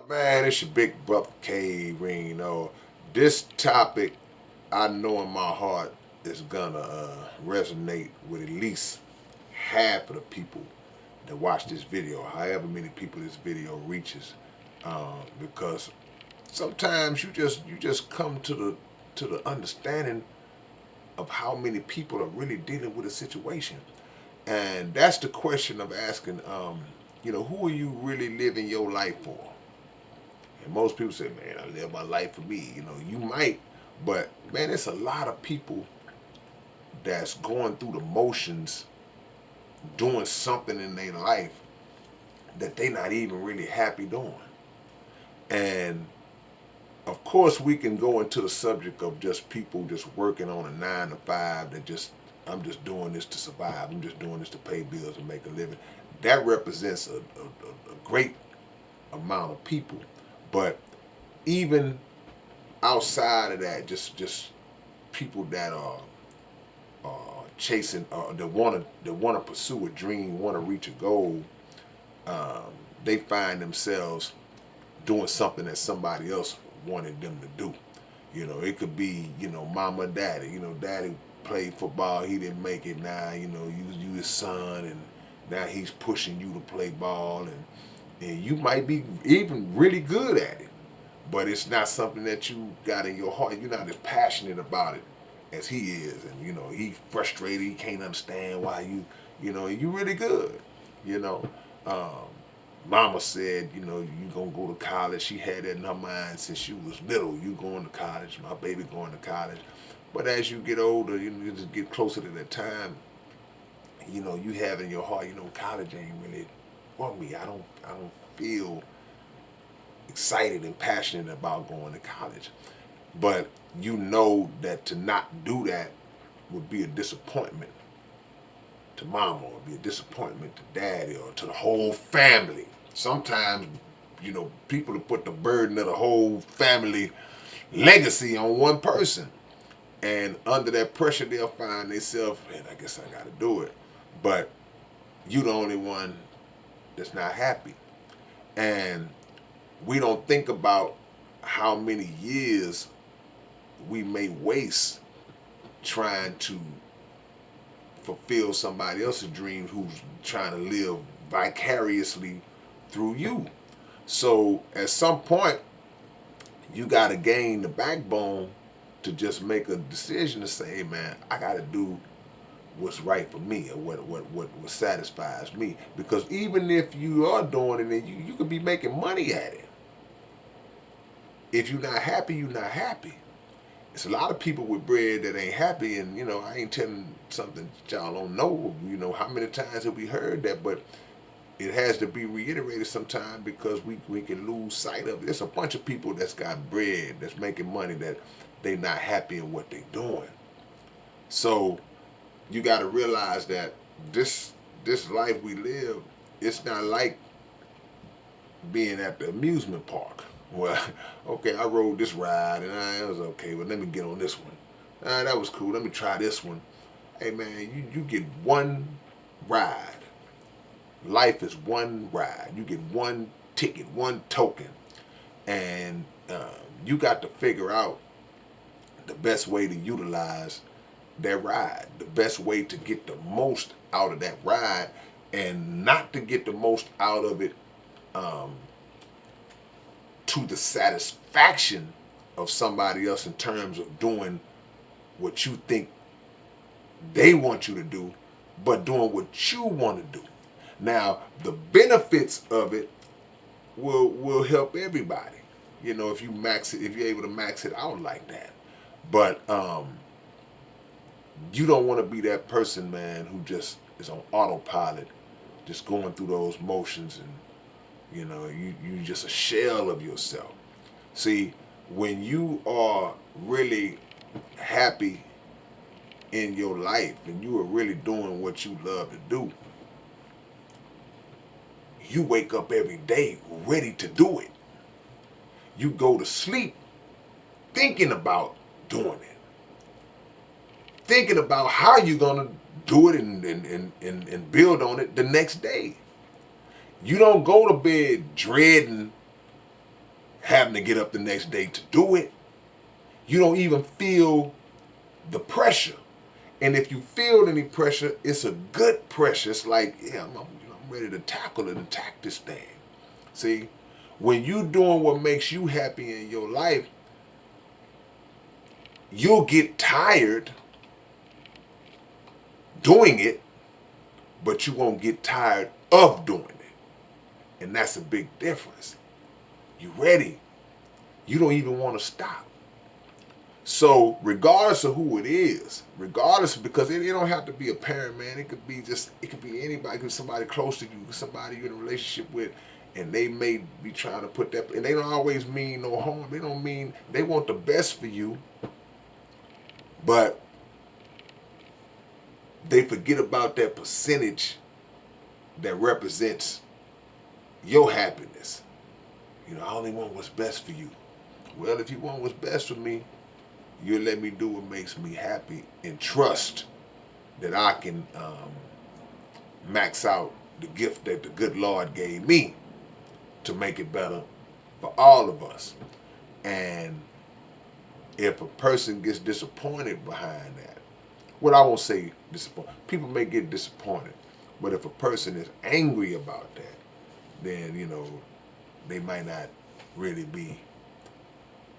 Man, it's your big brother K-Rino. This topic, I know in my heart, is gonna resonate with at least half of the people that watch this video, however many people this video reaches, because sometimes you just come to the understanding of how many people are really dealing with a situation, and that's the question of asking, who are you really living your life for? And most people say, man, I live my life for me. You might, but man, it's a lot of people that's going through the motions, doing something in their life that they not even really happy doing. And of course, we can go into the subject of just people just working on a 9 to 5 that just, I'm just doing this to survive. I'm just doing this to pay bills and make a living. That represents a great amount of people. But even outside of that, just people that chasing, that wanna pursue a dream, wanna reach a goal, um, they find themselves doing something that somebody else wanted them to do. It could be, mama and daddy. Daddy played football, he didn't make it. Now, you his son, and now he's pushing you to play ball, and you might be even really good at it, but it's not something that you got in your heart. You're not as passionate about it as he is, and he frustrated. He can't understand why you really good. You know, um, Mama said, you gonna go to college. She had that in her mind since she was little. You going to college, my baby going to college. But as you get older, you just get closer to that time. You have in your heart, college ain't really for me. I don't feel excited and passionate about going to college. But you know that to not do that would be a disappointment to mama, or be a disappointment to daddy, or to the whole family. Sometimes, people put the burden of the whole family legacy on one person. And under that pressure, they'll find themselves, man, I guess I got to do it. But you the only one that's not happy. And we don't think about how many years we may waste trying to fulfill somebody else's dream who's trying to live vicariously through you. So at some point, you got to gain the backbone to just make a decision to say, hey, man, I got to do what's right for me, or what satisfies me. Because even if you are doing it, and you could be making money at it, if you're not happy, you're not happy. It's a lot of people with bread that ain't happy, and I ain't telling something that y'all don't know. How many times have we heard that? But it has to be reiterated sometime, because we can lose sight of it. There's a bunch of people that's got bread, that's making money, that they not happy in what they doing. So you got to realize that this life we live, it's not like being at the amusement park. Well, okay, I rode this ride, and it was okay, but let me get on this one. That was cool. Let me try this one. Hey man, you get one ride. Life is one ride. You get one ticket, one token, and you got to figure out the best way to utilize that ride, the best way to get the most out of that ride, and not to get the most out of it um, to the satisfaction of somebody else, in terms of doing what you think they want you to do, but doing what you want to do. Now, the benefits of it will help everybody. If you max it, if you're able to max it out like that. But you don't want to be that person, man, who just is on autopilot, just going through those motions, and you just a shell of yourself. See, when you are really happy in your life, and you are really doing what you love to do, you wake up every day ready to do it. You go to sleep thinking about doing it, thinking about how you're going to do it, and build on it the next day. You don't go to bed dreading having to get up the next day to do it. You don't even feel the pressure. And if you feel any pressure, it's a good pressure. It's like, yeah, I'm ready to tackle it and attack this thing. See, when you doing what makes you happy in your life, you'll get tired doing it, but you won't get tired of doing it. And that's a big difference. You ready. You don't even want to stop. So regardless of who it is, regardless, because it don't have to be a parent, man. It could be anybody. It could be somebody close to you, somebody you're in a relationship with, and they may be trying to put that, and they don't always mean no harm. They don't mean, they want the best for you, but they forget about that percentage that represents your happiness. You know, I only want what's best for you. Well, if you want what's best for me, you'll let me do what makes me happy and trust that I can max out the gift that the good Lord gave me to make it better for all of us. And if a person gets disappointed behind that, well, I won't say disappointed. People may get disappointed, but if a person is angry about that, then, you know, they might not really be,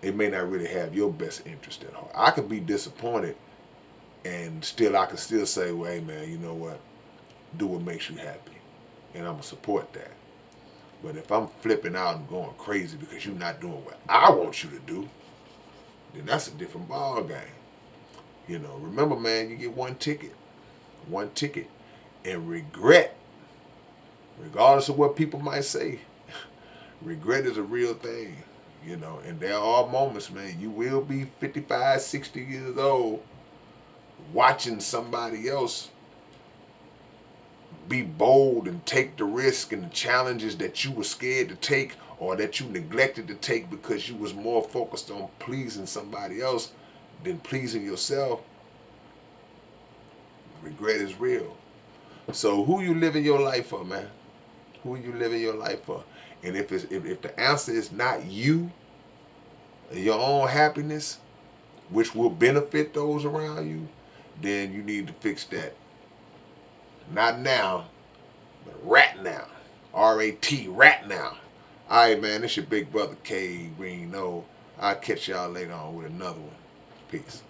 they may not really have your best interest at heart. I could be disappointed and still, I can still say, well, hey man, you know what? Do what makes you happy. And I'm going to support that. But if I'm flipping out and going crazy because you're not doing what I want you to do, then that's a different ball game. You know, remember, man, you get one ticket, and regret, regardless of what people might say, regret is a real thing, you know, and there are moments, man, you will be 55, 60 years old watching somebody else be bold and take the risk and the challenges that you were scared to take or that you neglected to take because you was more focused on pleasing somebody else than pleasing yourself. Regret is real. So who you living your life for, man? Who you living your life for? And if the answer is not you, your own happiness, which will benefit those around you, then you need to fix that. Not now, but right now. R-A-T, right now. All right, man, it's your big brother K-Rino. I'll catch y'all later on with another one. Peace.